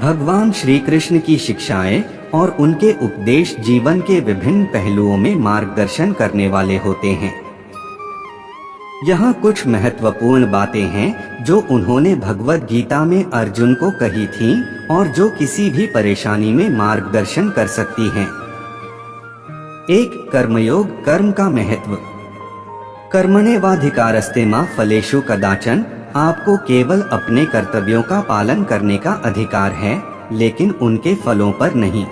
भगवान श्री कृष्ण की शिक्षाएं और उनके उपदेश जीवन के विभिन्न पहलुओं में मार्गदर्शन करने वाले होते हैं। यहाँ कुछ महत्वपूर्ण बातें हैं जो उन्होंने भगवद गीता में अर्जुन को कही थीं और जो किसी भी परेशानी में मार्गदर्शन कर सकती हैं। 1. कर्मयोग, कर्म का महत्व। कर्मण्येवाधिकारस्ते मा फलेषु कदाचन। आपको केवल अपने कर्तव्यों का पालन करने का अधिकार है, लेकिन उनके फलों पर नहीं।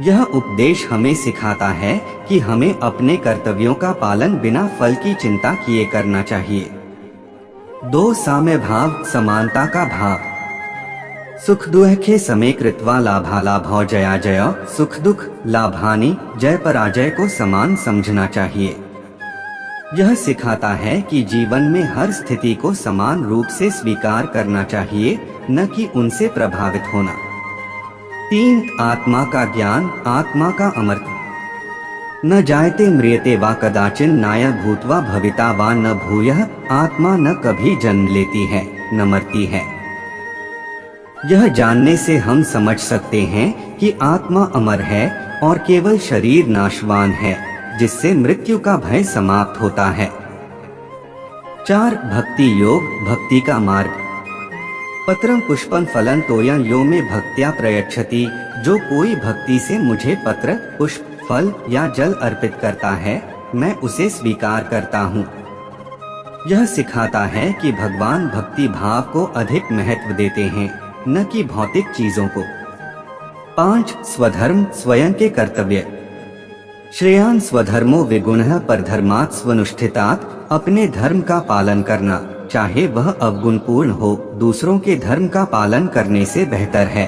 यह उपदेश हमें सिखाता है कि हमें अपने कर्तव्यों का पालन बिना फल की चिंता किए करना चाहिए। 2. साम्य भाव, समानता का भाव। सुख दुखे समे कृत्वा लाभालाभौ जया जय। सुख दुख, लाभ हानि, जय पराजय को समान समझना चाहिए। यह सिखाता है कि जीवन में हर स्थिति को समान रूप से स्वीकार करना चाहिए, न कि उनसे प्रभावित होना। 3. आत्मा का ज्ञान, आत्मा का अमरत्व। न जायते म्रियते वा कदाचिन नाय भूत्वा भविता वा न भूयः। आत्मा न कभी जन्म लेती है न मरती है। यह जानने से हम समझ सकते हैं कि आत्मा अमर है और केवल शरीर नाशवान है, जिससे मृत्यु का भय समाप्त होता है। 4. भक्ति योग, भक्ति का मार्ग। पत्रं पुष्पं फलं तोयं यो मे भक्त्या प्रयच्छति। जो कोई भक्ति से मुझे पत्र, पुष्प, फल या जल अर्पित करता है, मैं उसे स्वीकार करता हूँ। यह सिखाता है कि भगवान भक्ति भाव को अधिक महत्व देते हैं, न कि भौतिक चीजों को। 5. स्वधर्म, स्वयं के कर्तव्य। श्रेयान् स्वधर्मो विगुणः परधर्मात् स्वनुष्ठितात्। अपने धर्म का पालन करना, चाहे वह अवगुणपूर्ण हो, दूसरों के धर्म का पालन करने से बेहतर है।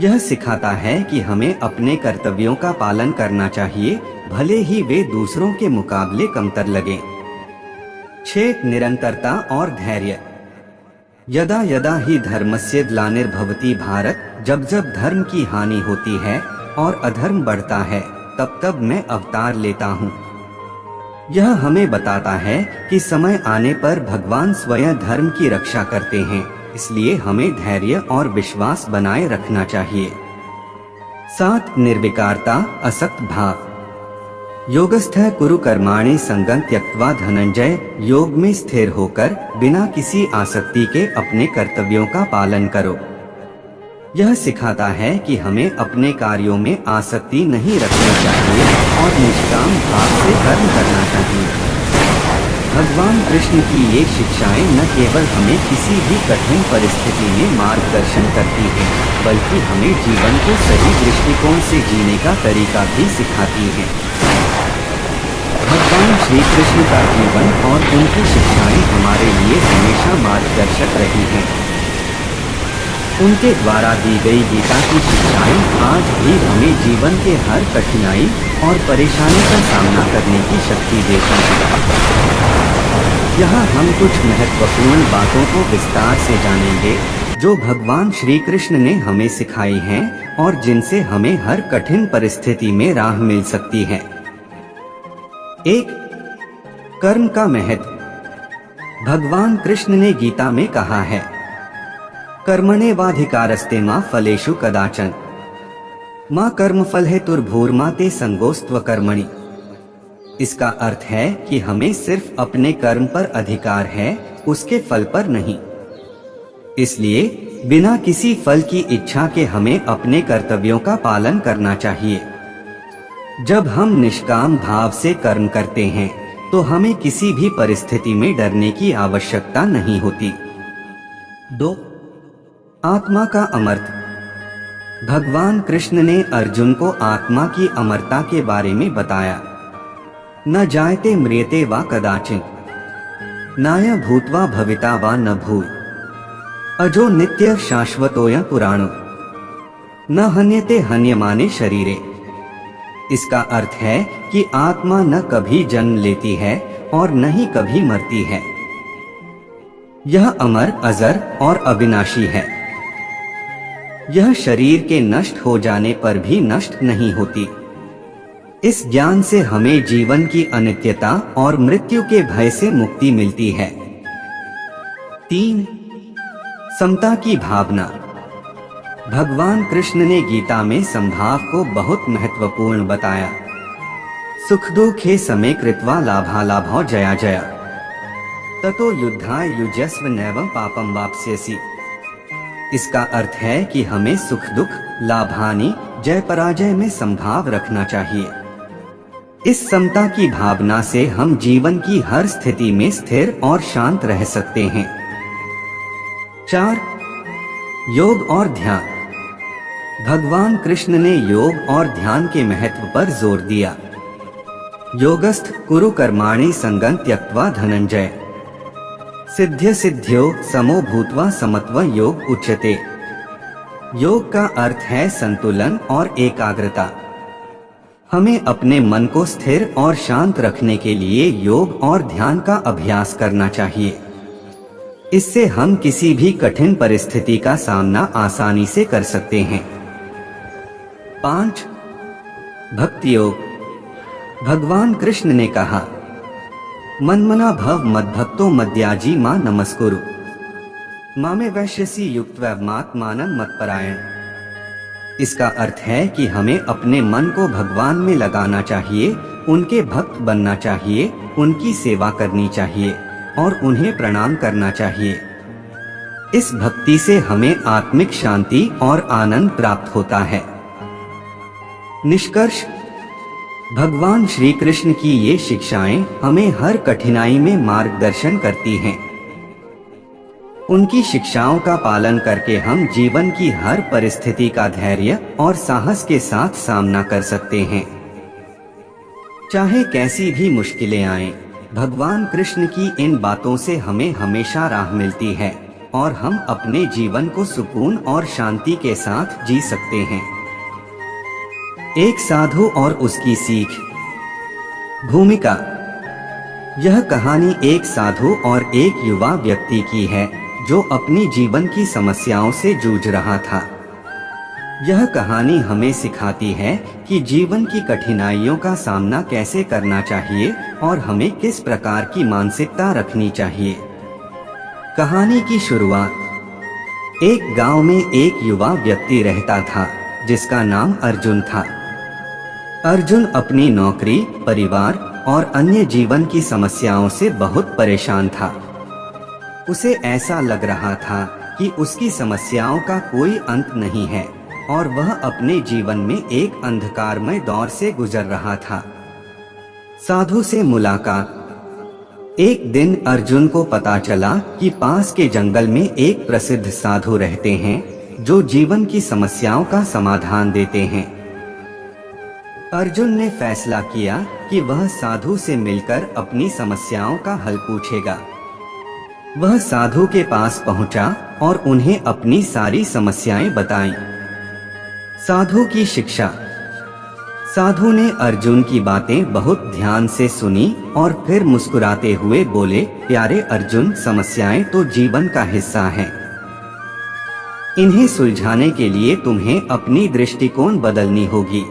यह सिखाता है कि हमें अपने कर्तव्यों का पालन करना चाहिए, भले ही वे दूसरों के मुकाबले कमतर लगें। 6. निरंतरता और धैर्य। यदा यदा ही धर्मस्य ग्लानिर्भवति भारत। जब जब धर्म की हानि होती है और अधर्म बढ़ता है, तब तब मैं अवतार लेता हूँ। यह हमें बताता है कि समय आने पर भगवान स्वयं धर्म की रक्षा करते हैं, इसलिए हमें धैर्य और विश्वास बनाए रखना चाहिए। 7. निर्विकारता, असक्त भाव। योगस्थः कुरु कर्माणि संगं त्यक्त्वा धनंजय। योग में स्थिर होकर बिना किसी आसक्ति के अपने कर्तव्यों का पालन करो। यह सिखाता है कि हमें अपने कार्यों में आसक्ति नहीं रखनी चाहिए और निष्काम भाव से कर्म करना चाहिए। भगवान कृष्ण की ये शिक्षाएं न केवल हमें किसी भी कठिन परिस्थिति में मार्गदर्शन करती हैं, बल्कि हमें जीवन को सही दृष्टिकोण से जीने का तरीका भी सिखाती हैं। भगवान श्री कृष्ण का जीवन और उनकी शिक्षाएं हमारे लिए हमेशा मार्गदर्शक रही हैं। उनके द्वारा दी गई गीता की शिक्षाएं आज भी हमें जीवन के हर कठिनाई और परेशानी का सामना करने की शक्ति देती हैं। यहाँ हम कुछ महत्वपूर्ण बातों को विस्तार से जानेंगे जो भगवान श्री कृष्ण ने हमें सिखाई हैं और जिनसे हमें हर कठिन परिस्थिति में राह मिल सकती है। 1. कर्म का महत्व। भगवान कृष्ण ने गीता में कहा है, कर्मण्येवाधिकारस्ते मा फलेषु कदाचन। माँ कर्मफल हेतुर्भूर्मा ते संगोस्त्व कर्मणि। इसका अर्थ है कि हमें सिर्फ अपने कर्म पर अधिकार है, उसके फल पर नहीं। इसलिए बिना किसी फल की इच्छा के हमें अपने कर्तव्यों का पालन करना चाहिए। जब हम निष्काम भाव से कर्म करते हैं, तो हमें किसी भी परिस्थिति में डरने की आवश्यकता नहीं होती। 2. आत्मा का अमरत्व। भगवान कृष्ण ने अर्जुन को आत्मा की अमरता के बारे में बताया। न जायते म्रियते वा कदाचिन नाय भूत्वा भविता वा न भूय। अजो नित्य शाश्वतोऽयं पुराणो न हन्यते हन्यमाने शरीरे। इसका अर्थ है कि आत्मा न कभी जन्म लेती है और न ही कभी मरती है। यह अमर, अजर और अविनाशी है। यह शरीर के नष्ट हो जाने पर भी नष्ट नहीं होती। इस ज्ञान से हमें जीवन की अनित्यता और मृत्यु के भय से मुक्ति मिलती है। 3. समता की भावना। भगवान कृष्ण ने गीता में समभाव को बहुत महत्वपूर्ण बताया। सुख दुखे समे कृत्वा लाभालाभौ जया जया ततो युद्धाय युज्यस्व नैवं पापम वाप्स्यसि। इसका अर्थ है कि हमें सुख दुख, लाभ हानि, जय पराजय में समभाव रखना चाहिए। इस समता की भावना से हम जीवन की हर स्थिति में स्थिर और शांत रह सकते हैं। 4. योग और ध्यान। भगवान कृष्ण ने योग और ध्यान के महत्व पर जोर दिया। योगस्थ कुरु कर्माणि संगं त्यक्त्वा धनंजय सिद्ध्य सिद्ध्यो समो भूत्वा समत्व योग उच्यते। योग का अर्थ है संतुलन और एकाग्रता। हमें अपने मन को स्थिर और शांत रखने के लिए योग और ध्यान का अभ्यास करना चाहिए। इससे हम किसी भी कठिन परिस्थिति का सामना आसानी से कर सकते हैं। 5. भक्ति योग। भगवान कृष्ण ने कहा, मन्मना भव मद्भक्तो मद्याजी मां नमस्कुरु मामे वैश्यसी युक्त्वैवमात्मानं मत्परायण। इसका अर्थ है कि हमें अपने मन को भगवान में लगाना चाहिए, उनके भक्त बनना चाहिए, उनकी सेवा करनी चाहिए और उन्हें प्रणाम करना चाहिए। इस भक्ति से हमें आत्मिक शांति और आनंद प्राप्त होता है। निष्कर्ष, भगवान श्री कृष्ण की ये शिक्षाएं हमें हर कठिनाई में मार्गदर्शन करती हैं। उनकी शिक्षाओं का पालन करके हम जीवन की हर परिस्थिति का धैर्य और साहस के साथ सामना कर सकते हैं। चाहे कैसी भी मुश्किलें आएं, भगवान कृष्ण की इन बातों से हमें हमेशा राह मिलती है और हम अपने जीवन को सुकून और शांति के साथ जी सकते हैं। एक साधु और उसकी सीख। भूमिका। यह कहानी एक साधु और एक युवा व्यक्ति की है जो अपनी जीवन की समस्याओं से जूझ रहा था। यह कहानी हमें सिखाती है कि जीवन की कठिनाइयों का सामना कैसे करना चाहिए और हमें किस प्रकार की मानसिकता रखनी चाहिए। कहानी की शुरुआत। एक गांव में एक युवा व्यक्ति रहता था जिसका नाम अर्जुन था। अर्जुन अपनी नौकरी, परिवार और अन्य जीवन की समस्याओं से बहुत परेशान था। उसे ऐसा लग रहा था कि उसकी समस्याओं का कोई अंत नहीं है और वह अपने जीवन में एक अंधकारमय दौर से गुजर रहा था। साधु से मुलाकात। एक दिन अर्जुन को पता चला कि पास के जंगल में एक प्रसिद्ध साधु रहते हैं जो जीवन की समस्याओं का समाधान देते हैं। अर्जुन ने फैसला किया कि वह साधु से मिलकर अपनी समस्याओं का हल पूछेगा। वह साधु के पास पहुंचा और उन्हें अपनी सारी समस्याएं बताईं। साधु की शिक्षा। साधु ने अर्जुन की बातें बहुत ध्यान से सुनी और फिर मुस्कुराते हुए बोले, प्यारे अर्जुन, समस्याएं तो जीवन का हिस्सा हैं। इन्हें सुलझाने के लिए तुम्हें अपनी दृष्टिकोण बदलनी होगी।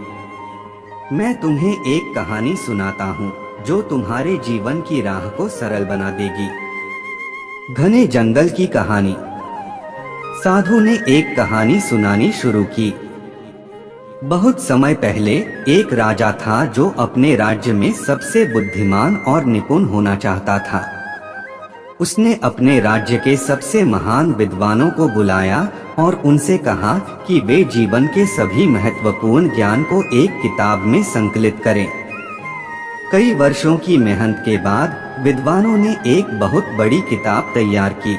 मैं तुम्हें एक कहानी सुनाता हूँ जो तुम्हारे जीवन की राह को सरल बना देगी। घने जंगल की कहानी। साधु ने एक कहानी सुनानी शुरू की। बहुत समय पहले एक राजा था जो अपने राज्य में सबसे बुद्धिमान और निपुण होना चाहता था। उसने अपने राज्य के सबसे महान विद्वानों को बुलाया और उनसे कहा कि वे जीवन के सभी महत्वपूर्ण ज्ञान को एक किताब में संकलित करें। कई वर्षों की मेहनत के बाद विद्वानों ने एक बहुत बड़ी किताब तैयार की।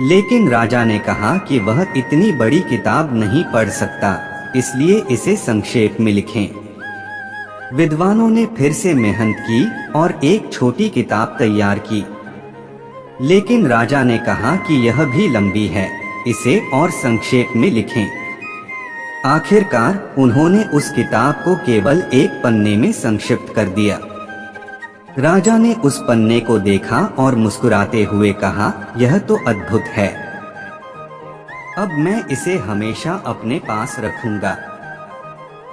लेकिन राजा ने कहा कि वह इतनी बड़ी किताब नहीं पढ़ सकता, इसलिए इसे संक्षेप में लिखें। विद्वानों ने फिर से मेहनत की और एक छोटी किताब तैयार की। लेकिन राजा ने कहा कि यह भी लंबी है, इसे और संक्षेप में लिखें। आखिरकार उन्होंने उस किताब को केवल एक पन्ने में संक्षिप्त कर दिया। राजा ने उस पन्ने को देखा और मुस्कुराते हुए कहा, यह तो अद्भुत है। अब मैं इसे हमेशा अपने पास रखूंगा।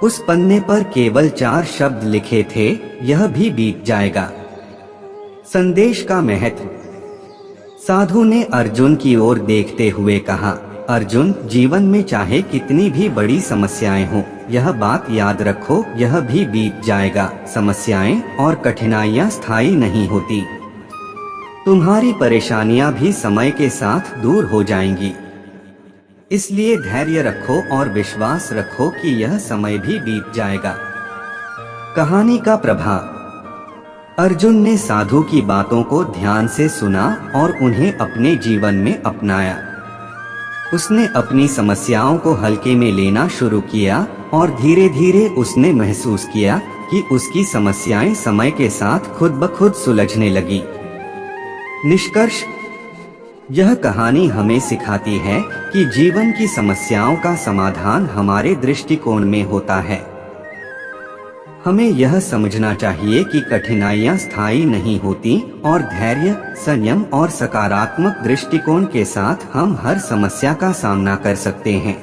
उस पन्ने पर केवल 4 शब्द लिखे थे, यह भी बीत जाएगा। संदेश का महत्व। साधु ने अर्जुन की ओर देखते हुए कहा, अर्जुन, जीवन में चाहे कितनी भी बड़ी समस्याएं हो, यह बात याद रखो, यह भी बीत जाएगा। समस्याएं और कठिनाइयां स्थायी नहीं होती। तुम्हारी परेशानियां भी समय के साथ दूर हो जाएंगी। इसलिए धैर्य रखो और विश्वास रखो कि यह समय भी बीत जाएगा। कहानी का प्रभाव। अर्जुन ने साधु की बातों को ध्यान से सुना और उन्हें अपने जीवन में अपनाया। उसने अपनी समस्याओं को हल्के में लेना शुरू किया और धीरे धीरे उसने महसूस किया कि उसकी समस्याएं समय के साथ खुद ब खुद सुलझने लगी। निष्कर्ष। यह कहानी हमें सिखाती है कि जीवन की समस्याओं का समाधान हमारे दृष्टिकोण में होता है। हमें यह समझना चाहिए कि कठिनाइयां स्थायी नहीं होती और धैर्य, संयम और सकारात्मक दृष्टिकोण के साथ हम हर समस्या का सामना कर सकते हैं।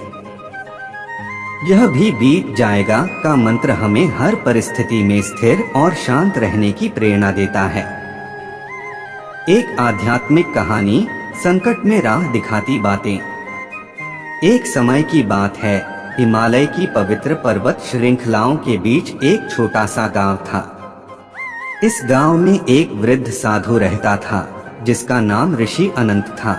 यह भी बीत जाएगा का मंत्र हमें हर परिस्थिति में स्थिर और शांत रहने की प्रेरणा देता है। एक आध्यात्मिक कहानी, संकट में राह दिखाती बातें। एक समय की बात है, हिमालय की पवित्र पर्वत श्रृंखलाओं के बीच एक छोटा सा गांव था। इस गांव में एक वृद्ध साधु रहता था जिसका नाम ऋषि अनंत था।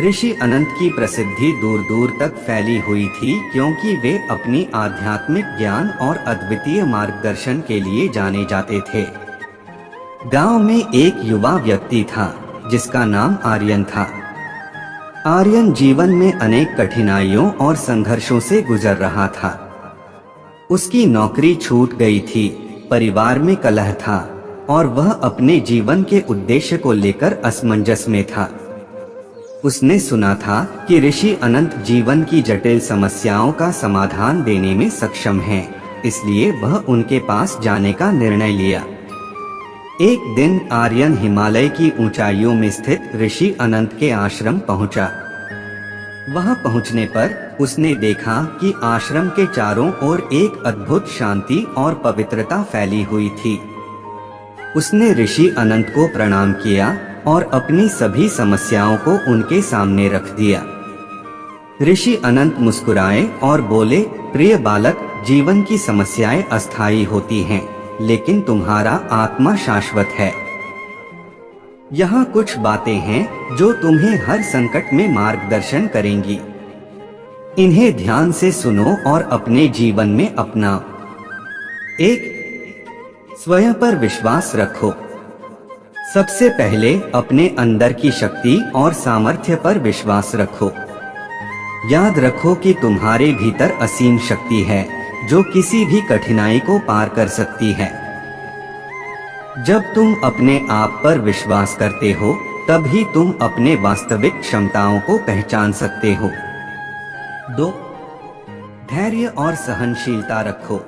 ऋषि अनंत की प्रसिद्धि दूर दूर तक फैली हुई थी क्योंकि वे अपनी आध्यात्मिक ज्ञान और अद्वितीय मार्गदर्शन के लिए जाने जाते थे। गांव में एक युवा व्यक्ति था जिसका नाम आर्यन था। आर्यन जीवन में अनेक कठिनाइयों और संघर्षों से गुजर रहा था। उसकी नौकरी छूट गई थी, परिवार में कलह था और वह अपने जीवन के उद्देश्य को लेकर असमंजस में था। उसने सुना था कि ऋषि अनंत जीवन की जटिल समस्याओं का समाधान देने में सक्षम हैं, इसलिए वह उनके पास जाने का निर्णय लिया। एक दिन आर्यन हिमालय की ऊंचाइयों में स्थित ऋषि अनंत के आश्रम पहुंचा। वहां पहुंचने पर उसने देखा कि आश्रम के चारों ओर एक अद्भुत शांति और पवित्रता फैली हुई थी। उसने ऋषि अनंत को प्रणाम किया और अपनी सभी समस्याओं को उनके सामने रख दिया। ऋषि अनंत मुस्कुराए और बोले, प्रिय बालक, जीवन की समस्याएं अस्थायी होती हैं, लेकिन तुम्हारा आत्मा शाश्वत है। यहाँ कुछ बातें हैं जो तुम्हें हर संकट में मार्गदर्शन करेंगी। इन्हें ध्यान से सुनो और अपने जीवन में अपनाओ। 1. स्वयं पर विश्वास रखो। सबसे पहले अपने अंदर की शक्ति और सामर्थ्य पर विश्वास रखो। याद रखो कि तुम्हारे भीतर असीम शक्ति है जो किसी भी कठिनाई को पार कर सकती है। जब तुम अपने आप पर विश्वास करते हो, तभी तुम अपने वास्तविक क्षमताओं को पहचान सकते हो। 2. धैर्य और सहनशीलता रखो।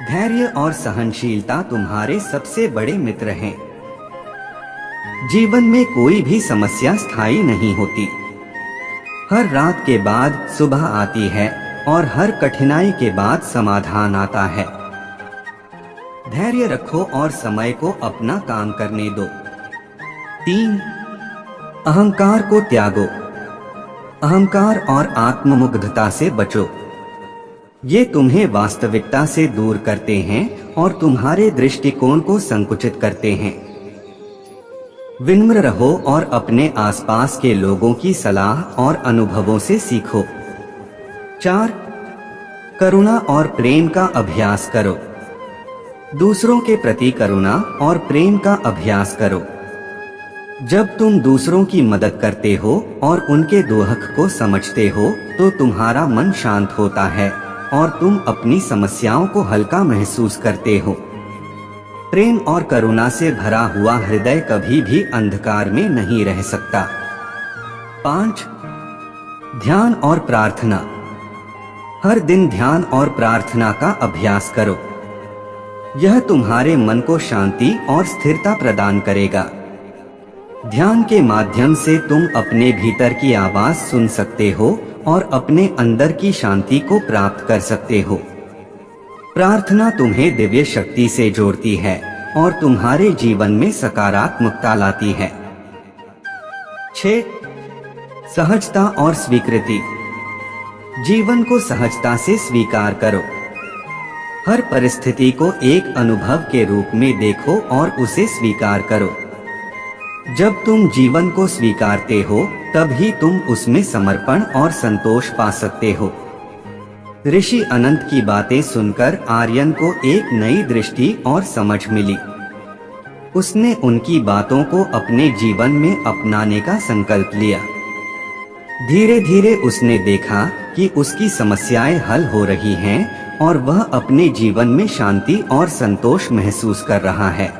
धैर्य और सहनशीलता तुम्हारे सबसे बड़े मित्र हैं। जीवन में कोई भी समस्या स्थायी नहीं होती। हर रात के बाद सुबह आती है और हर कठिनाई के बाद समाधान आता है। धैर्य रखो और समय को अपना काम करने दो। 3. अहंकार को त्यागो। अहंकार और आत्ममुग्धता से बचो। ये तुम्हें वास्तविकता से दूर करते हैं और तुम्हारे दृष्टिकोण को संकुचित करते हैं। विनम्र रहो और अपने आसपास के लोगों की सलाह और अनुभवों से सीखो। 4. करुणा और प्रेम का अभ्यास करो। दूसरों के प्रति करुणा और प्रेम का अभ्यास करो। जब तुम दूसरों की मदद करते हो और उनके दुख को समझते हो तो तुम्हारा मन शांत होता है और तुम अपनी समस्याओं को हल्का महसूस करते हो। प्रेम और करुणा से भरा हुआ हृदय कभी भी अंधकार में नहीं रह सकता। 5. ध्यान और प्रार्थना। हर दिन ध्यान और प्रार्थना का अभ्यास करो। यह तुम्हारे मन को शांति और स्थिरता प्रदान करेगा। ध्यान के माध्यम से तुम अपने भीतर की आवाज सुन सकते हो और अपने अंदर की शांति को प्राप्त कर सकते हो। प्रार्थना तुम्हें दिव्य शक्ति से जोड़ती है और तुम्हारे जीवन में सकारात्मकता लाती है। 6. सहजता और स्वीकृति। जीवन को सहजता से स्वीकार करो। हर परिस्थिति को एक अनुभव के रूप में देखो और उसे स्वीकार करो। जब तुम जीवन को स्वीकारते हो तब ही तुम उसमें समर्पण और संतोष पा सकते हो। ऋषि अनंत की बातें सुनकर आर्यन को एक नई दृष्टि और समझ मिली। उसने उनकी बातों को अपने जीवन में अपनाने का संकल्प लिया। धीरे धीरे उसने देखा कि उसकी समस्याएं हल हो रही हैं और वह अपने जीवन में शांति और संतोष महसूस कर रहा है।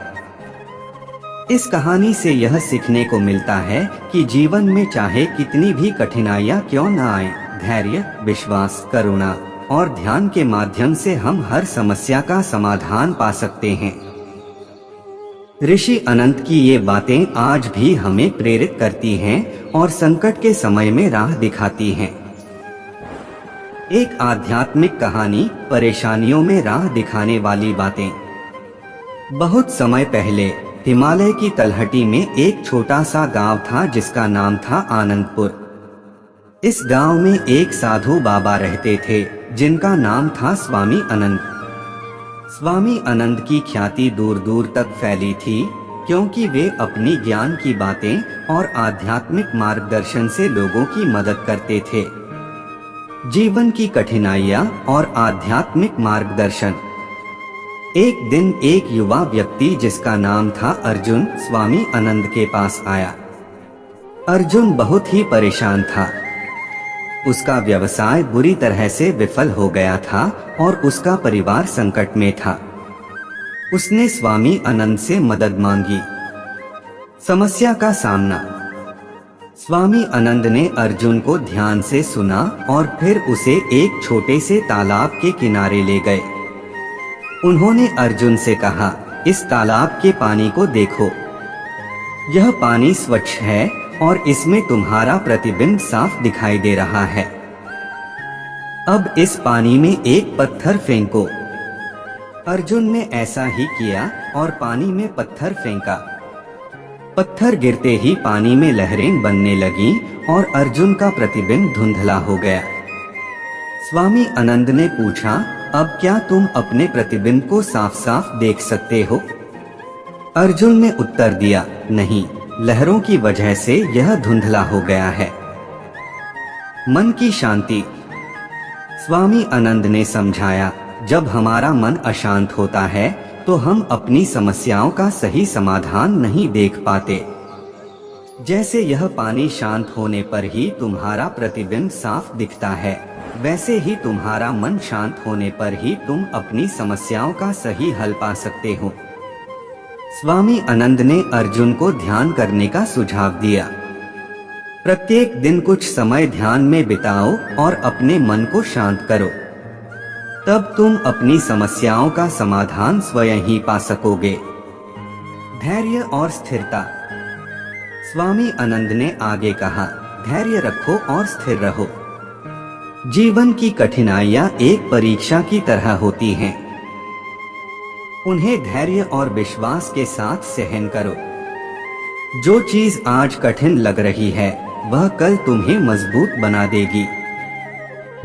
इस कहानी से यह सीखने को मिलता है कि जीवन में चाहे कितनी भी कठिनाइयां क्यों न आए, धैर्य, विश्वास, करुणा और ध्यान के माध्यम से हम हर समस्या का समाधान पा सकते हैं। ऋषि अनंत की ये बातें आज भी हमें प्रेरित करती हैं और संकट के समय में राह दिखाती हैं। एक आध्यात्मिक कहानी, परेशानियों में राह दिखाने वाली बातें। बहुत समय पहले हिमालय की तलहटी में एक छोटा सा गांव था जिसका नाम था आनंदपुर। इस गांव में एक साधु बाबा रहते थे जिनका नाम था स्वामी आनंद। स्वामी आनंद की ख्याति दूर दूर तक फैली थी क्योंकि वे अपनी ज्ञान की बातें और आध्यात्मिक मार्गदर्शन से लोगों की मदद करते थे। जीवन की कठिनाइयां और आध्यात्मिक मार्गदर्शन। एक दिन एक युवा व्यक्ति जिसका नाम था अर्जुन स्वामी आनंद के पास आया। अर्जुन बहुत ही परेशान था। उसका व्यवसाय बुरी तरह से विफल हो गया था और उसका परिवार संकट में था। उसने स्वामी आनंद से मदद मांगी। समस्या का सामना। स्वामी आनंद ने अर्जुन को ध्यान से सुना और फिर उसे एक छोटे से तालाब के किनारे ले गए। उन्होंने अर्जुन से कहा, इस तालाब के पानी को देखो। यह पानी स्वच्छ है और इसमें तुम्हारा प्रतिबिंब साफ दिखाई दे रहा है। अब इस पानी में एक पत्थर फेंको। अर्जुन ने ऐसा ही किया और पानी में पत्थर फेंका। पत्थर गिरते ही पानी में लहरें बनने लगीं और अर्जुन का प्रतिबिंब धुंधला हो गया। स्वामी आनंद ने पूछा, अब क्या तुम अपने प्रतिबिंब को साफ साफ देख सकते हो? अर्जुन ने उत्तर दिया, नहीं, लहरों की वजह से यह धुंधला हो गया है। मन की शांति। स्वामी आनंद ने समझाया, जब हमारा मन अशांत होता है तो हम अपनी समस्याओं का सही समाधान नहीं देख पाते। जैसे यह पानी शांत होने पर ही तुम्हारा प्रतिबिंब साफ दिखता है, वैसे ही तुम्हारा मन शांत होने पर ही तुम अपनी समस्याओं का सही हल पा सकते हो। स्वामी आनंद ने अर्जुन को ध्यान करने का सुझाव दिया। प्रत्येक दिन कुछ समय ध्यान में बिताओ और अपने मन को शांत करो। तब तुम अपनी समस्याओं का समाधान स्वयं ही पा सकोगे। धैर्य और स्थिरता। स्वामी आनंद ने आगे कहा, धैर्य रखो और स्थिर रहो। जीवन की कठिनाइयां एक परीक्षा की तरह होती हैं। उन्हें धैर्य और विश्वास के साथ सहन करो। जो चीज आज कठिन लग रही है वह कल तुम्हें मजबूत बना देगी।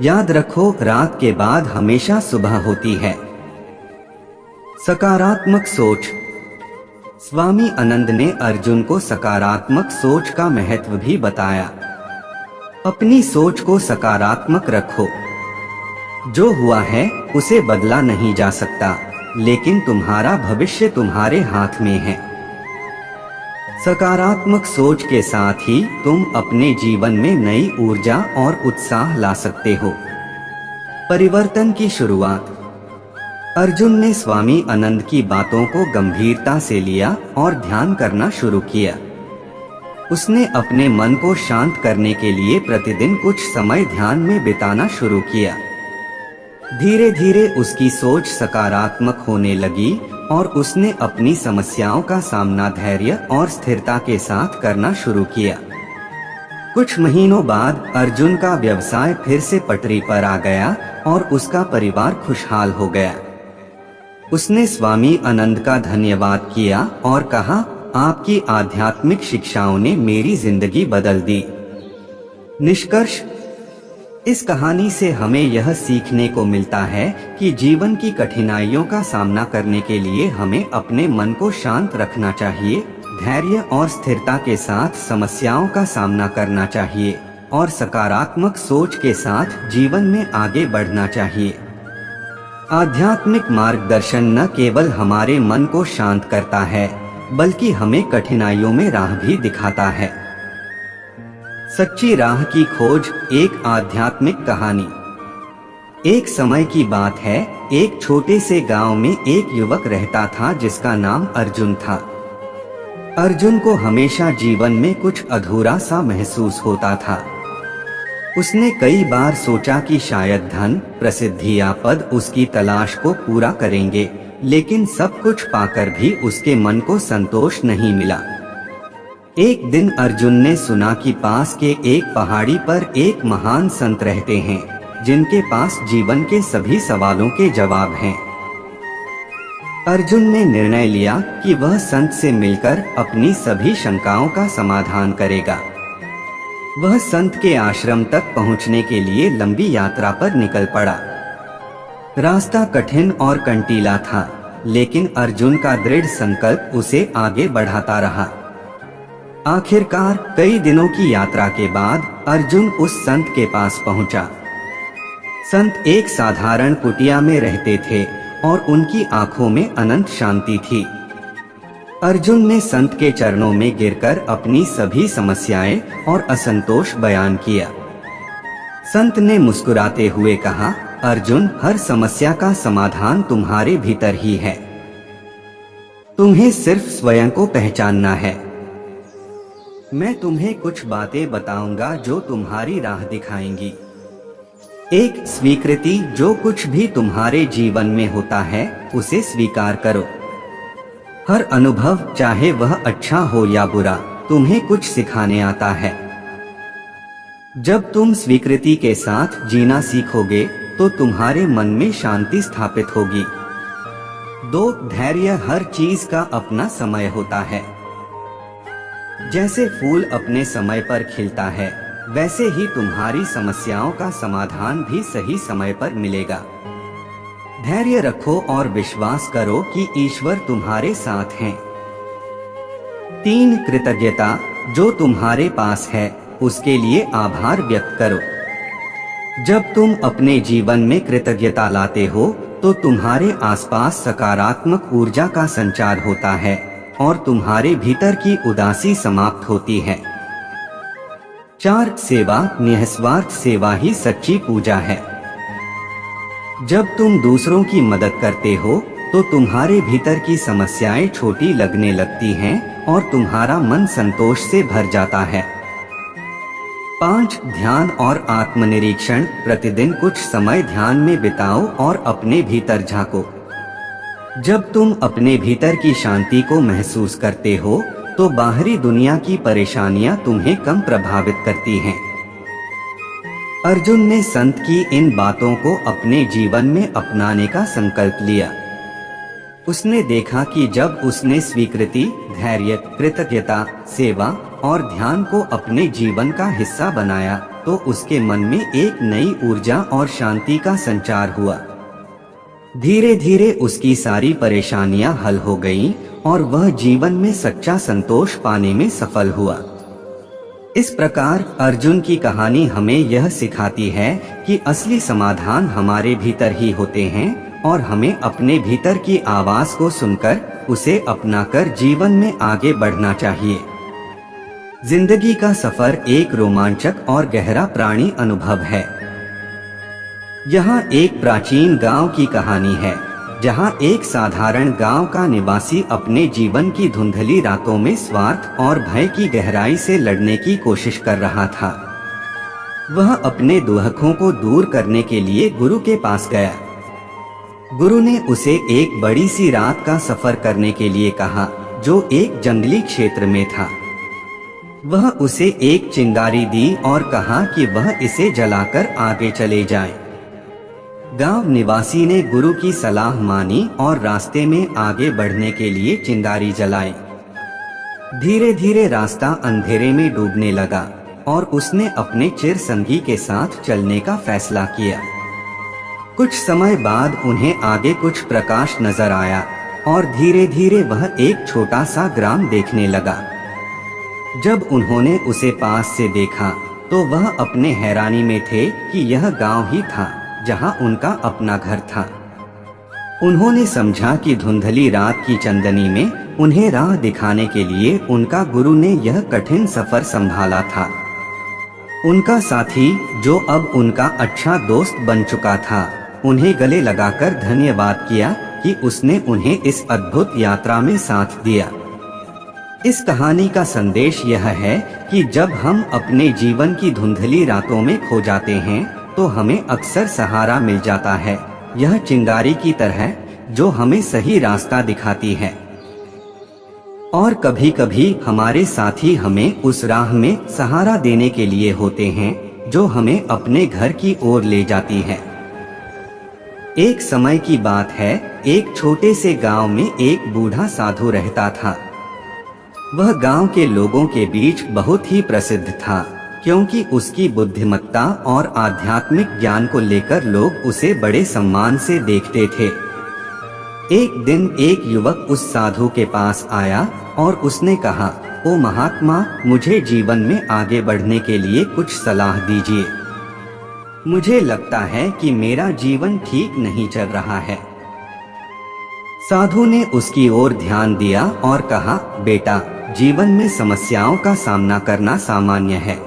याद रखो, रात के बाद हमेशा सुबह होती है। सकारात्मक सोच। स्वामी आनंद ने अर्जुन को सकारात्मक सोच का महत्व भी बताया। अपनी सोच को सकारात्मक रखो। जो हुआ है उसे बदला नहीं जा सकता, लेकिन तुम्हारा भविष्य तुम्हारे हाथ में है। सकारात्मक सोच के साथ ही तुम अपने जीवन में नई ऊर्जा और उत्साह ला सकते हो। परिवर्तन की शुरुआत। अर्जुन ने स्वामी आनंद की बातों को गंभीरता से लिया और ध्यान करना शुरू किया। उसने अपने मन को शांत करने के लिए प्रतिदिन कुछ समय ध्यान में बिताना शुरू किया। धीरे धीरे उसकी सोच सकारात्मक होने लगी और उसने अपनी समस्याओं का सामना धैर्य और स्थिरता के साथ करना शुरू किया। कुछ महीनों बाद अर्जुन का व्यवसाय फिर से पटरी पर आ गया और उसका परिवार खुशहाल हो गया। उसने स्वामी आनंद का धन्यवाद किया और कहा, आपकी आध्यात्मिक शिक्षाओं ने मेरी जिंदगी बदल दी। निष्कर्ष, इस कहानी से हमें यह सीखने को मिलता है कि जीवन की कठिनाइयों का सामना करने के लिए हमें अपने मन को शांत रखना चाहिए, धैर्य और स्थिरता के साथ समस्याओं का सामना करना चाहिए और सकारात्मक सोच के साथ जीवन में आगे बढ़ना चाहिए। आध्यात्मिक मार्गदर्शन न केवल हमारे मन को शांत करता है, बल्कि हमें कठिनाइयों में राह भी दिखाता है। सच्ची राह की खोज, एक आध्यात्मिक कहानी। एक समय की बात है, एक छोटे से गांव में एक युवक रहता था जिसका नाम अर्जुन था। अर्जुन को हमेशा जीवन में कुछ अधूरा सा महसूस होता था। उसने कई बार सोचा कि शायद धन, प्रसिद्धि या पद उसकी तलाश को पूरा करेंगे, लेकिन सब कुछ पाकर भी उसके मन को संतोष नहीं मिला। एक दिन अर्जुन ने सुना कि पास के एक पहाड़ी पर एक महान संत रहते हैं, जिनके पास जीवन के सभी सवालों के जवाब हैं। अर्जुन ने निर्णय लिया कि वह संत से मिलकर अपनी सभी शंकाओं का समाधान करेगा। वह संत के आश्रम तक पहुंचने के लिए लंबी यात्रा पर निकल पड़ा। रास्ता कठिन और कंटीला था, लेकिन अर्जुन का दृढ़ संकल्प उसे आगे बढ़ाता रहा। आखिरकार कई दिनों की यात्रा के बाद अर्जुन उस संत के पास पहुंचा। संत एक साधारण कुटिया में रहते थे और उनकी आंखों में अनंत शांति थी। अर्जुन ने संत के चरणों में गिरकर अपनी सभी समस्याएं और असंतोष बयान किया। संत ने मुस्कुराते हुए कहा, अर्जुन, हर समस्या का समाधान तुम्हारे भीतर ही है। तुम्हें सिर्फ स्वयं को पहचानना है। मैं तुम्हें कुछ बातें बताऊंगा जो तुम्हारी राह दिखाएंगी। एक, स्वीकृति। जो कुछ भी तुम्हारे जीवन में होता है उसे स्वीकार करो। हर अनुभव, चाहे वह अच्छा हो या बुरा, तुम्हें कुछ सिखाने आता है। जब तुम स्वीकृति के साथ जीना सीखोगे तो तुम्हारे मन में शांति स्थापित होगी। 2, धैर्य। हर चीज का अपना समय होता है। जैसे फूल अपने समय पर खिलता है, वैसे ही तुम्हारी समस्याओं का समाधान भी सही समय पर मिलेगा। धैर्य रखो और विश्वास करो कि ईश्वर तुम्हारे साथ हैं। 3, कृतज्ञता। जो तुम्हारे पास है उसके लिए आभार व्यक्त करो। जब तुम अपने जीवन में कृतज्ञता लाते हो तो तुम्हारे आसपास सकारात्मक ऊर्जा का संचार होता है और तुम्हारे भीतर की उदासी समाप्त होती है। 4, सेवा। निस्वार्थ सेवा ही सच्ची पूजा है। जब तुम दूसरों की मदद करते हो तो तुम्हारे भीतर की समस्याएं छोटी लगने लगती हैं और तुम्हारा मन संतोष से भर जाता है। 5, ध्यान और आत्मनिरीक्षण। प्रतिदिन कुछ समय ध्यान में बिताओ और अपने भीतर झांको। जब तुम अपने भीतर की शांति को महसूस करते हो तो बाहरी दुनिया की परेशानियां तुम्हें कम प्रभावित करती हैं। अर्जुन ने संत की इन बातों को अपने जीवन में अपनाने का संकल्प लिया। उसने देखा कि जब उसने स्वीकृति, धैर्य, कृतज्ञता, सेवा और ध्यान को अपने जीवन का हिस्सा बनाया तो उसके मन में एक नई ऊर्जा और शांति का संचार हुआ। धीरे धीरे उसकी सारी परेशानियां हल हो गईं और वह जीवन में सच्चा संतोष पाने में सफल हुआ। इस प्रकार अर्जुन की कहानी हमें यह सिखाती है कि असली समाधान हमारे भीतर ही होते हैं और हमें अपने भीतर की आवाज को सुनकर उसे अपनाकर जीवन में आगे बढ़ना चाहिए। जिंदगी का सफर एक रोमांचक और गहरा प्राणी अनुभव है। यहाँ एक प्राचीन गांव की कहानी है, जहाँ एक साधारण गांव का निवासी अपने जीवन की धुंधली रातों में स्वार्थ और भय की गहराई से लड़ने की कोशिश कर रहा था। वह अपने दुखों को दूर करने के लिए गुरु के पास गया। गुरु ने उसे एक बड़ी सी रात का सफर करने के लिए कहा, जो एक जंगली क्षेत्र में था। वह उसे एक चिंगारी दी और कहा कि वह इसे जलाकर आगे चले जाए। गांव निवासी ने गुरु की सलाह मानी और रास्ते में आगे बढ़ने के लिए चिंगारी जलाई। धीरे धीरे रास्ता अंधेरे में डूबने लगा और उसने अपने चिर संगी के साथ चलने का फैसला किया। कुछ समय बाद उन्हें आगे कुछ प्रकाश नजर आया और धीरे धीरे वह एक छोटा सा ग्राम देखने लगा। जब उन्होंने उसे पास से देखा तो वह अपने हैरानी में थे कि यह गांव ही था जहां उनका अपना घर था। उन्होंने समझा कि धुंधली रात की चंदनी में उन्हें राह दिखाने के लिए उनका गुरु ने यह कठिन सफर संभाला था। उनका साथी, जो अब उनका अच्छा दोस्त बन चुका था, उन्हें गले लगाकर धन्यवाद किया कि उसने उन्हें इस अद्भुत यात्रा में साथ दिया। इस कहानी का संदेश यह है कि जब हम अपने जीवन की धुंधली रातों में खो जाते हैं तो हमें अक्सर सहारा मिल जाता है, यह चिंगारी की तरह जो हमें सही रास्ता दिखाती है। और कभी कभी हमारे साथी हमें उस राह में सहारा देने के लिए होते हैं जो हमें अपने घर की ओर ले जाती है। एक समय की बात है, एक छोटे से गांव में एक बूढ़ा साधु रहता था। वह गांव के लोगों के बीच बहुत ही प्रसिद्ध था क्योंकि उसकी बुद्धिमत्ता और आध्यात्मिक ज्ञान को लेकर लोग उसे बड़े सम्मान से देखते थे। एक दिन एक युवक उस साधु के पास आया और उसने कहा, ओ महात्मा, मुझे जीवन में आगे बढ़ने के लिए कुछ सलाह दीजिए। मुझे लगता है कि मेरा जीवन ठीक नहीं चल रहा है। साधु ने उसकी ओर ध्यान दिया और कहा, बेटा, जीवन में समस्याओं का सामना करना सामान्य है।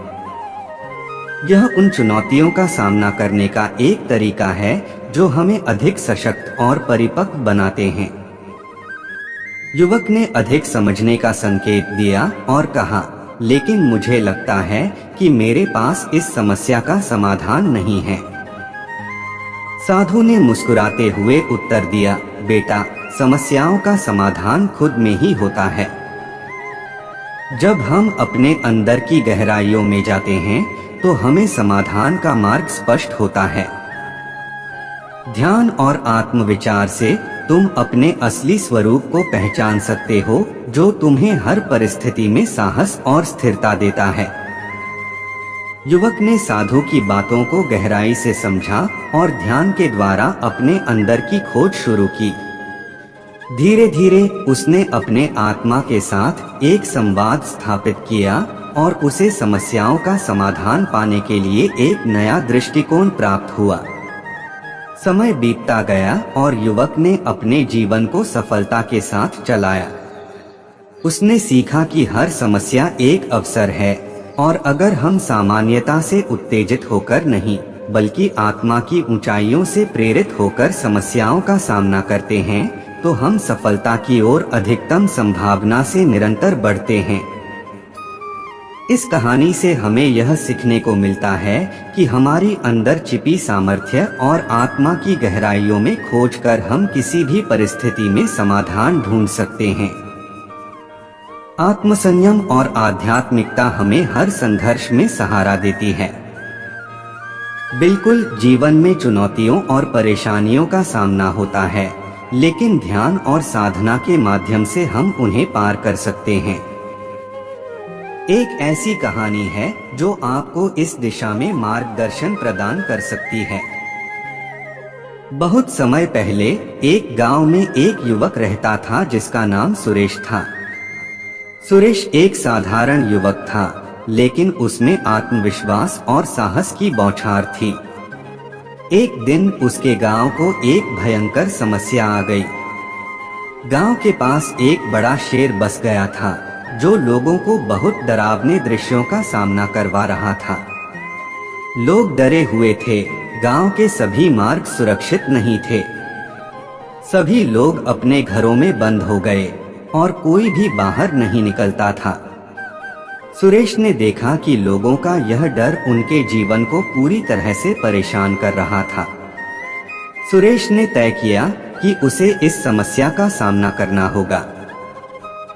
यह उन चुनौतियों का सामना करने का एक तरीका है जो हमें अधिक सशक्त और परिपक्व बनाते हैं। युवक ने अधिक समझने का संकेत दिया और कहा, लेकिन मुझे लगता है कि मेरे पास इस समस्या का समाधान नहीं है। साधु ने मुस्कुराते हुए उत्तर दिया, बेटा, समस्याओं का समाधान खुद में ही होता है। जब हम अपने अंदर की गहराइयों में जाते हैं तो हमें समाधान का मार्ग स्पष्ट होता है। ध्यान और आत्मविचार से तुम अपने असली स्वरूप को पहचान सकते हो जो तुम्हें हर परिस्थिति में साहस और स्थिरता देता है। युवक ने साधु की बातों को गहराई से समझा और ध्यान के द्वारा अपने अंदर की खोज शुरू की। धीरे धीरे उसने अपने आत्मा के साथ एक संवाद स्थापित किया और उसे समस्याओं का समाधान पाने के लिए एक नया दृष्टिकोण प्राप्त हुआ। समय बीतता गया और युवक ने अपने जीवन को सफलता के साथ चलाया। उसने सीखा कि हर समस्या एक अवसर है और अगर हम सामान्यता से उत्तेजित होकर नहीं बल्कि आत्मा की ऊंचाइयों से प्रेरित होकर समस्याओं का सामना करते हैं तो हम सफलता की ओर अधिकतम संभावना से निरंतर बढ़ते हैं। इस कहानी से हमें यह सीखने को मिलता है कि हमारी अंदर छिपी सामर्थ्य और आत्मा की गहराइयों में खोजकर हम किसी भी परिस्थिति में समाधान ढूंढ सकते हैं। आत्मसंयम और आध्यात्मिकता हमें हर संघर्ष में सहारा देती है। बिल्कुल, जीवन में चुनौतियों और परेशानियों का सामना होता है, लेकिन ध्यान और साधना के माध्यम से हम उन्हें पार कर सकते हैं। एक ऐसी कहानी है जो आपको इस दिशा में मार्गदर्शन प्रदान कर सकती है। बहुत समय पहले एक गांव में एक युवक रहता था जिसका नाम सुरेश था। सुरेश एक साधारण युवक था, लेकिन उसमें आत्मविश्वास और साहस की बौछार थी। एक दिन उसके गांव को एक भयंकर समस्या आ गई। गांव के पास एक बड़ा शेर बस गया था जो लोगों को बहुत डरावने दृश्यों का सामना करवा रहा था। लोग डरे हुए थे, गांव के सभी मार्ग सुरक्षित नहीं थे। सभी लोग अपने घरों में बंद हो गए और कोई भी बाहर नहीं निकलता था। सुरेश ने देखा कि लोगों का यह डर उनके जीवन को पूरी तरह से परेशान कर रहा था। सुरेश ने तय किया कि उसे इस समस्या का सामना करना होगा।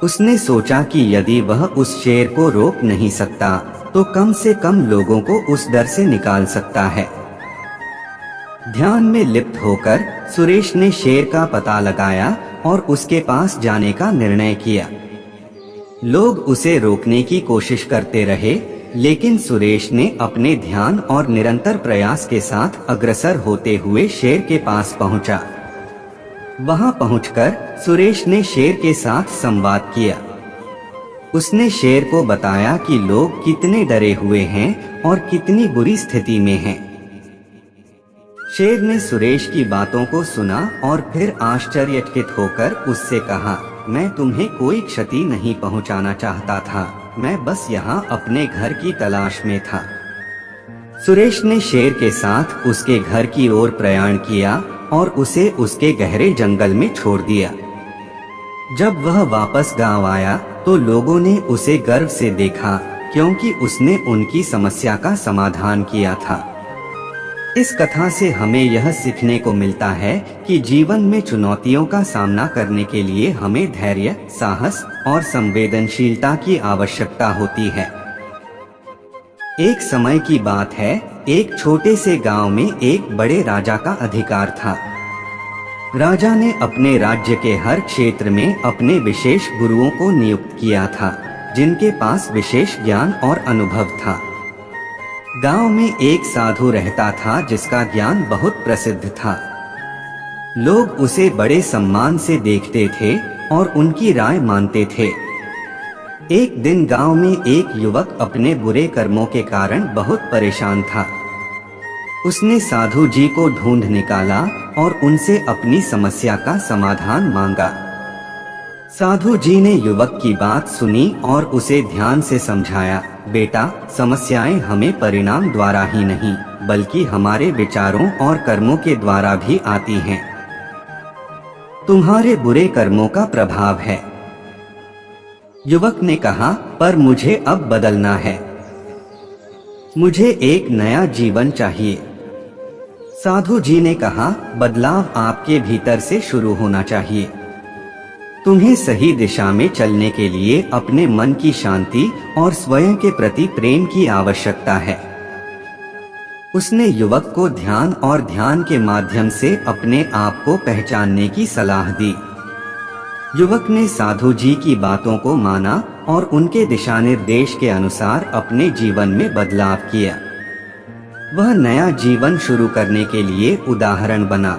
उसने सोचा कि यदि वह उस शेर को रोक नहीं सकता तो कम से कम लोगों को उस डर से निकाल सकता है। ध्यान में लिप्त होकर सुरेश ने शेर का पता लगाया और उसके पास जाने का निर्णय किया। लोग उसे रोकने की कोशिश करते रहे, लेकिन सुरेश ने अपने ध्यान और निरंतर प्रयास के साथ अग्रसर होते हुए शेर के पास पहुंचा। वहां पहुंचकर सुरेश ने शेर के साथ संवाद किया। उसने शेर को बताया कि लोग कितने डरे हुए हैं और कितनी बुरी स्थिति में हैं। शेर ने सुरेश की बातों को सुना और फिर आश्चर्यचकित होकर उससे कहा, मैं तुम्हें कोई क्षति नहीं पहुंचाना चाहता था, मैं बस यहाँ अपने घर की तलाश में था। सुरेश ने शेर के साथ उसके घर की ओर प्रयाण किया और उसे उसके गहरे जंगल में छोड़ दिया। जब वह वापस गांव आया तो लोगों ने उसे गर्व से देखा, क्योंकि उसने उनकी समस्या का समाधान किया था। इस कथा से हमें यह सीखने को मिलता है कि जीवन में चुनौतियों का सामना करने के लिए हमें धैर्य, साहस और संवेदनशीलता की आवश्यकता होती है। एक समय की बात है, एक छोटे से गांव में एक बड़े राजा का अधिकार था। राजा ने अपने राज्य के हर क्षेत्र में अपने विशेष गुरुओं को नियुक्त किया था, जिनके पास विशेष ज्ञान और अनुभव था। गांव में एक साधु रहता था जिसका ज्ञान बहुत प्रसिद्ध था। लोग उसे बड़े सम्मान से देखते थे और उनकी राय मानते थे। एक दिन गांव में एक युवक अपने बुरे कर्मों के कारण बहुत परेशान था। उसने साधु जी को ढूंढ निकाला और उनसे अपनी समस्या का समाधान मांगा। साधु जी ने युवक की बात सुनी और उसे ध्यान से समझाया, बेटा, समस्याएं हमें परिणाम द्वारा ही नहीं, बल्कि हमारे विचारों और कर्मों के द्वारा भी आती हैं। तुम्हारे बुरे कर्मों का प्रभाव है। युवक ने कहा, पर मुझे अब बदलना है। मुझे एक नया जीवन चाहिए। साधु जी ने कहा, बदलाव आपके भीतर से शुरू होना चाहिए। तुम्हें सही दिशा में चलने के लिए अपने मन की शांति और स्वयं के प्रति प्रेम की आवश्यकता है। उसने युवक को ध्यान और ध्यान के माध्यम से अपने आप को पहचानने की सलाह दी। युवक ने साधु जी की बातों को माना और उनके दिशा निर्देश के अनुसार अपने जीवन में बदलाव किया। वह नया जीवन शुरू करने के लिए उदाहरण बना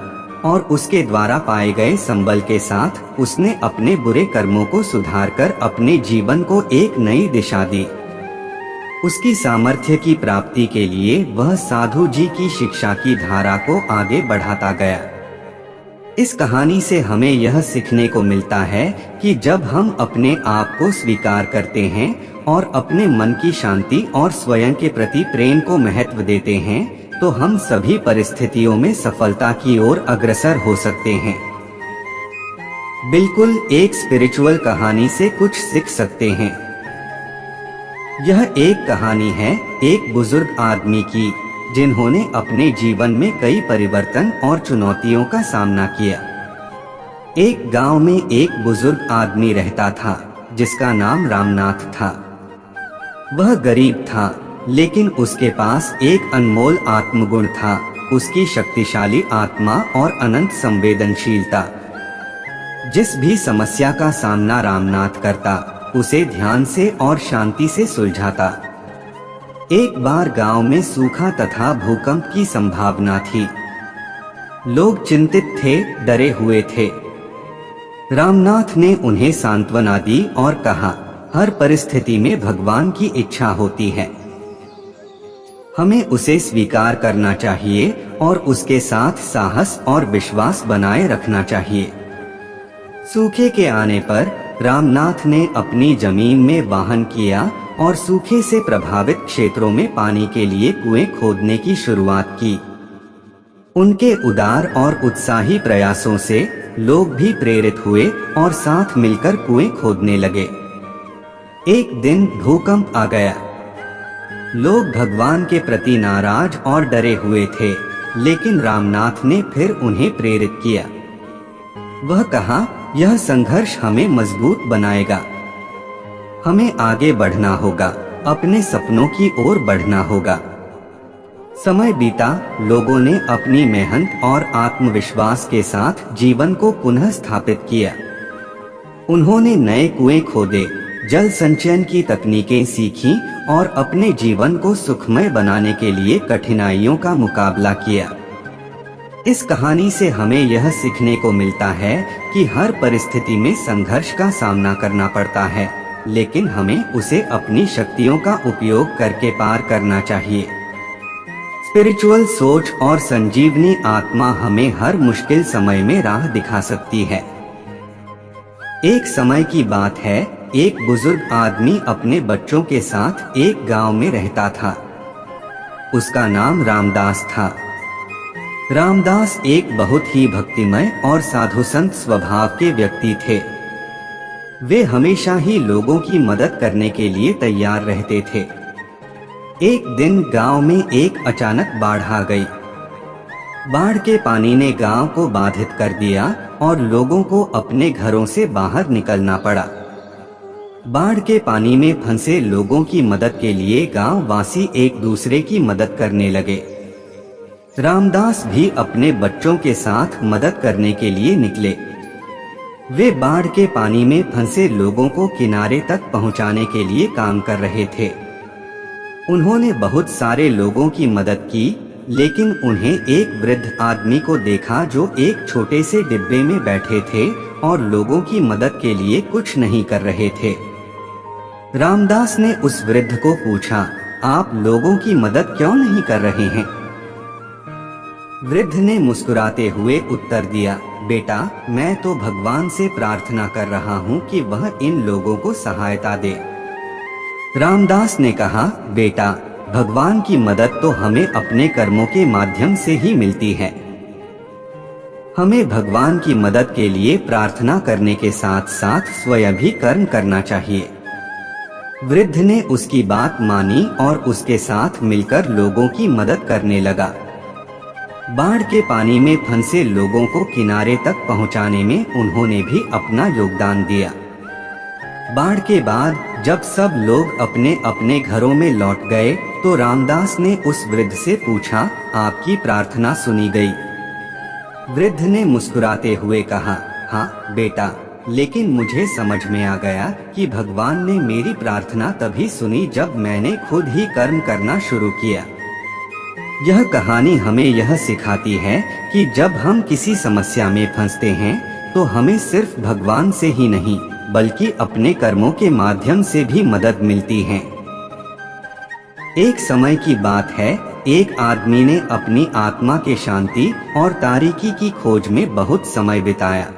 और उसके द्वारा पाए गए संबल के साथ उसने अपने बुरे कर्मों को सुधारकर अपने जीवन को एक नई दिशा दी। उसकी सामर्थ्य की प्राप्ति के लिए वह साधु जी की शिक्षा की धारा को आगे बढ़ाता गया। इस कहानी से हमें यह सीखने को मिलता है कि जब हम अपने आप को स्वीकार करते हैं और अपने मन की शांति और स्वयं के प्रति प्रेम को महत्व देते हैं, तो हम सभी परिस्थितियों में सफलता की ओर अग्रसर हो सकते हैं। बिल्कुल एक स्पिरिचुअल कहानी से कुछ सीख सकते हैं। यह एक कहानी है एक बुजुर्ग आदमी की, जिन्होंने अपने जीवन में कई परिवर्तन और चुनौतियों का सामना किया। एक गांव में एक बुजुर्ग आदमी रहता था जिसका नाम रामनाथ था। वह गरीब था, लेकिन उसके पास एक अनमोल आत्मगुण था, उसकी शक्तिशाली आत्मा और अनंत संवेदनशीलता। जिस भी समस्या का सामना रामनाथ करता, उसे ध्यान से और शांति से सुलझाता। एक बार गांव में सूखा तथा भूकंप की संभावना थी। लोग चिंतित थे, डरे हुए थे। रामनाथ ने उन्हें सांत्वना दी और कहा, हर परिस्थिति में भगवान की इच्छा होती है। हमें उसे स्वीकार करना चाहिए और उसके साथ साहस और विश्वास बनाए रखना चाहिए। सूखे के आने पर रामनाथ ने अपनी जमीन में वाहन किया और सूखे से प्रभावित क्षेत्रों में पानी के लिए कुएं खोदने की शुरुआत की। उनके उदार और उत्साही प्रयासों से लोग भी प्रेरित हुए और साथ मिलकर कुएं खोदने लगे। एक दिन भूकंप आ गया। लोग भगवान के प्रति नाराज और डरे हुए थे, लेकिन रामनाथ ने फिर उन्हें प्रेरित किया। वह कहा, यह संघर्ष हमें मजबूत बनाएगा। हमें आगे बढ़ना होगा, अपने सपनों की ओर बढ़ना होगा। समय बीता, लोगों ने अपनी मेहनत और आत्मविश्वास के साथ जीवन को पुनः स्थापित किया। उन्होंने नए कुएं खोदे, जल संचयन की तकनीकें सीखीं और अपने जीवन को सुखमय बनाने के लिए कठिनाइयों का मुकाबला किया। इस कहानी से हमें यह सीखने को मिलता है कि हर परिस्थिति में संघर्ष का सामना करना पड़ता है, लेकिन हमें उसे अपनी शक्तियों का उपयोग करके पार करना चाहिए। स्पिरिचुअल सोच और संजीवनी आत्मा हमें हर मुश्किल समय में राह दिखा सकती है। एक समय की बात है, एक बुजुर्ग आदमी अपने बच्चों के साथ एक गांव में रहता था। उसका नाम रामदास था। रामदास एक बहुत ही भक्तिमय और साधु संत स्वभाव के व्यक्ति थे। वे हमेशा ही लोगों की मदद करने के लिए तैयार रहते थे। एक दिन गांव में एक अचानक बाढ़ आ गई। बाढ़ के पानी ने गांव को बाधित कर दिया और लोगों को अपने घरों से बाहर निकलना पड़ा। बाढ़ के पानी में फंसे लोगों की मदद के लिए गांव वासी एक दूसरे की मदद करने लगे। रामदास भी अपने बच्चों के साथ मदद करने के लिए निकले। वे बाढ़ के पानी में फंसे लोगों को किनारे तक पहुंचाने के लिए काम कर रहे थे। उन्होंने बहुत सारे लोगों की मदद की, लेकिन उन्हें एक वृद्ध आदमी को देखा जो एक छोटे से डिब्बे में बैठे थे और लोगों की मदद के लिए कुछ नहीं कर रहे थे। रामदास ने उस वृद्ध को पूछा, आप लोगों की मदद क्यों नहीं कर रहे हैं? वृद्ध ने मुस्कुराते हुए उत्तर दिया, बेटा, मैं तो भगवान से प्रार्थना कर रहा हूँ कि वह इन लोगों को सहायता दे। रामदास ने कहा, बेटा, भगवान की मदद तो हमें अपने कर्मों के माध्यम से ही मिलती है। हमें भगवान की मदद के लिए प्रार्थना करने के साथ साथ स्वयं भी कर्म करना चाहिए। वृद्ध ने उसकी बात मानी और उसके साथ मिलकर लोगों की मदद करने लगा। बाढ़ के पानी में फंसे लोगों को किनारे तक पहुंचाने में उन्होंने भी अपना योगदान दिया। बाढ़ के बाद जब सब लोग अपने अपने घरों में लौट गए तो रामदास ने उस वृद्ध से पूछा, आपकी प्रार्थना सुनी गई? वृद्ध ने मुस्कुराते हुए कहा, हाँ बेटा, लेकिन मुझे समझ में आ गया कि भगवान ने मेरी प्रार्थना तभी सुनी जब मैंने खुद ही कर्म करना शुरू किया। यह कहानी हमें यह सिखाती है कि जब हम किसी समस्या में फंसते हैं तो हमें सिर्फ भगवान से ही नहीं बल्कि अपने कर्मों के माध्यम से भी मदद मिलती है। एक समय की बात है, एक आदमी ने अपनी आत्मा के शांति और तारीकी की खोज में बहुत समय बिताया।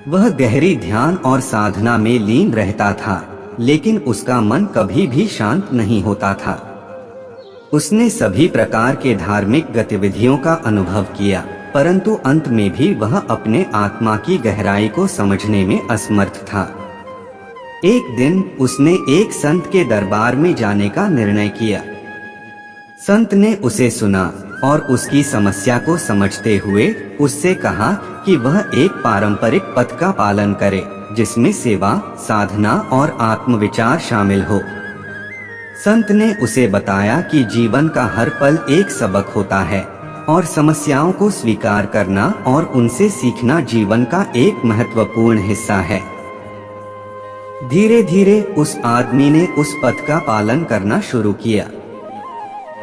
वह गहरी ध्यान और साधना में लीन रहता था, लेकिन उसका मन कभी भी शांत नहीं होता था। उसने सभी प्रकार के धार्मिक गतिविधियों का अनुभव किया, परंतु अंत में भी वह अपने आत्मा की गहराई को समझने में असमर्थ था। एक दिन उसने एक संत के दरबार में जाने का निर्णय किया। संत ने उसे सुना और उसकी समस्या को समझते हुए उससे कहा कि वह एक पारंपरिक पथ का पालन करे, जिसमें सेवा, साधना और आत्मविचार शामिल हो। संत ने उसे बताया कि जीवन का हर पल एक सबक होता है और समस्याओं को स्वीकार करना और उनसे सीखना जीवन का एक महत्वपूर्ण हिस्सा है। धीरे धीरे उस आदमी ने उस पथ का पालन करना शुरू किया।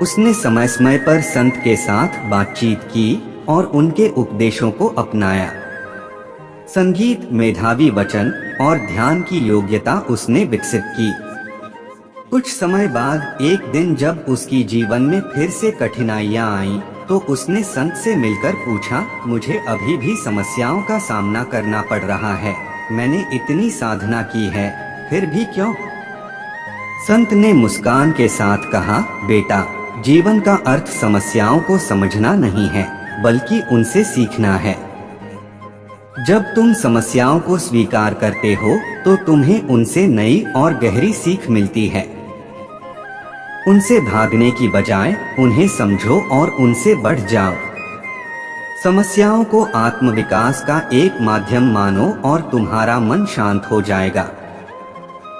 उसने समय समय पर संत के साथ बातचीत की और उनके उपदेशों को अपनाया। संगीत, मेधावी वचन और ध्यान की योग्यता उसने विकसित की। कुछ समय बाद एक दिन जब उसकी जीवन में फिर से कठिनाइयां आईं, तो उसने संत से मिलकर पूछा, मुझे अभी भी समस्याओं का सामना करना पड़ रहा है। मैंने इतनी साधना की है, फिर भी क्यों? संत ने मुस्कान के साथ कहा, बेटा, जीवन का अर्थ समस्याओं को समझना नहीं है, बल्कि उनसे सीखना है। जब तुम समस्याओं को स्वीकार करते हो, तो तुम्हें उनसे नई और गहरी सीख मिलती है। उनसे भागने की बजाय उन्हें समझो और उनसे बढ़ जाओ। समस्याओं को आत्मविकास का एक माध्यम मानो और तुम्हारा मन शांत हो जाएगा।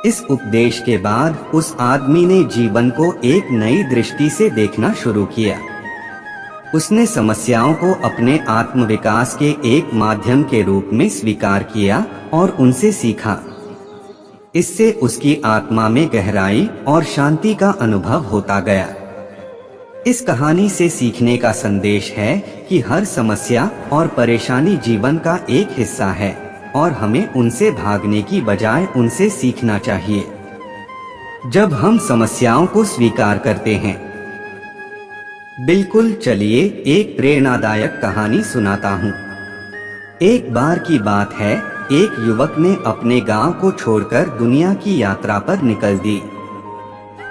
इस उपदेश के बाद उस आदमी ने जीवन को एक नई दृष्टि से देखना शुरू किया। उसने समस्याओं को अपने आत्मविकास के एक माध्यम के रूप में स्वीकार किया और उनसे सीखा। इससे उसकी आत्मा में गहराई और शांति का अनुभव होता गया। इस कहानी से सीखने का संदेश है कि हर समस्या और परेशानी जीवन का एक हिस्सा है और हमें उनसे भागने की बजाय उनसे सीखना चाहिए। जब हम समस्याओं को स्वीकार करते हैं। बिल्कुल, चलिए एक प्रेरणादायक कहानी सुनाता हूँ। एक बार की बात है, एक युवक ने अपने गांव को छोड़कर दुनिया की यात्रा पर निकल दी।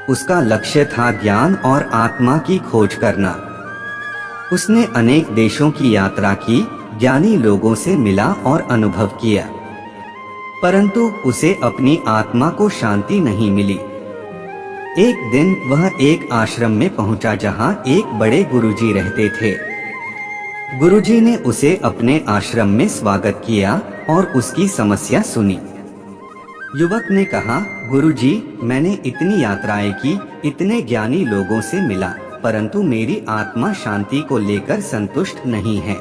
उसका लक्ष्य था ज्ञान और आत्मा की खोज करना। उसने अनेक देशों की यात्रा की, ज्ञानी लोगों से मिला और अनुभव किया, परंतु उसे अपनी आत्मा को शांति नहीं मिली। एक दिन वह एक आश्रम में पहुंचा जहां एक बड़े गुरुजी रहते थे। गुरुजी ने उसे अपने आश्रम में स्वागत किया और उसकी समस्या सुनी। युवक ने कहा, गुरुजी, मैंने इतनी यात्राएं की, इतने ज्ञानी लोगों से मिला, परंतु मेरी आत्मा शांति को लेकर संतुष्ट नहीं है।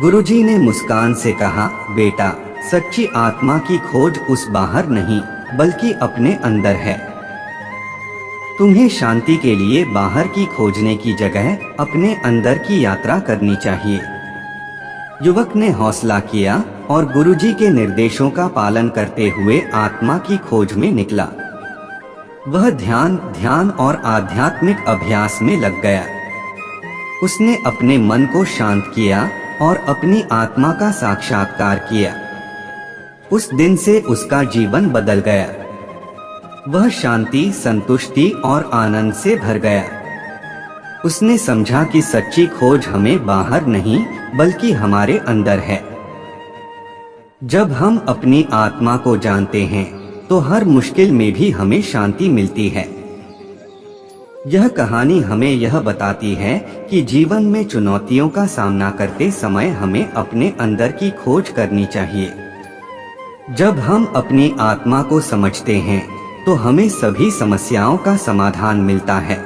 गुरुजी ने मुस्कान से कहा, बेटा, सच्ची आत्मा की खोज उस बाहर नहीं बल्कि अपने अंदर है। तुम्हें शांति के लिए बाहर की खोजने की जगह अपने अंदर की यात्रा करनी चाहिए। युवक ने हौसला किया और गुरुजी के निर्देशों का पालन करते हुए आत्मा की खोज में निकला। वह ध्यान और आध्यात्मिक अभ्यास में लग गया। उसने अपने मन को शांत किया और अपनी आत्मा का साक्षात्कार किया। उस दिन से उसका जीवन बदल गया। वह शांति, संतुष्टि और आनंद से भर गया। उसने समझा कि सच्ची खोज हमें बाहर नहीं बल्कि हमारे अंदर है। जब हम अपनी आत्मा को जानते हैं तो हर मुश्किल में भी हमें शांति मिलती है। यह कहानी हमें यह बताती है कि जीवन में चुनौतियों का सामना करते समय हमें अपने अंदर की खोज करनी चाहिए। जब हम अपनी आत्मा को समझते हैं तो हमें सभी समस्याओं का समाधान मिलता है।